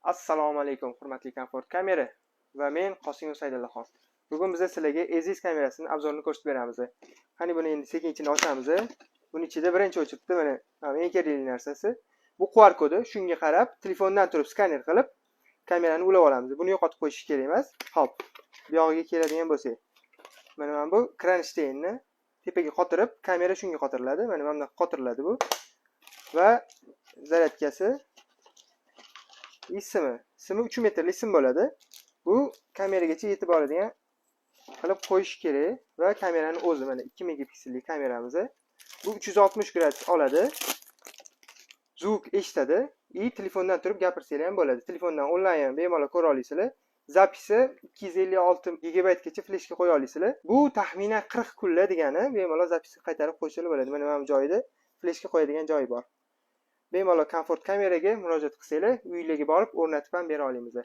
Assalomu alaykum hurmatli Comfort kamera va men Qosimov Saydullaxon. Bugun biz sizlarga Aziz kamerasining obzorini ko'rsatib beramiz. Qani buni endi sekin-sekin ochamiz. Buni ichida birinchi o'chibdi, mana eng kerakli narsasi bu QR kodi. Shunga qarab telefondan turib skaner qilib kamerani ulab olamiz. Buni yo'qotib qo'yish kerak emas. Xo'p, bu yog'iga keladigan bo'lsak, mana bu kronshtaynni tepaga qotirib, kamera shunga qotiriladi. Mana bunday qotiriladi bu. Va zaryadkasi simi 3 metrlik sim bo'ladi. Bu kameragacha yetib oladigan qilib qo'yish kerak va kameraning o'zi mana 2 megapiksellik kameramiz. Bu 360 gradus oladi. Zvuk eshitadi. Telefondan turib gapirsanglar ham bo'ladi. Telefondan onlayn ham bemalol ko'ra olasizlar. Zapisi 256 gigabaytgacha fleshga qo'ya olasizlar. Bu taxminan 40 kunlar degani, bemalol zapisni qaytarib qo'yishlar bo'ladi. Mana bu joyida fleshga qo'yadigan joyi bor. Bemalol Comfort kameraga murojaat qilsanglar, uylarga borib o'rnatib ham bera olamiz.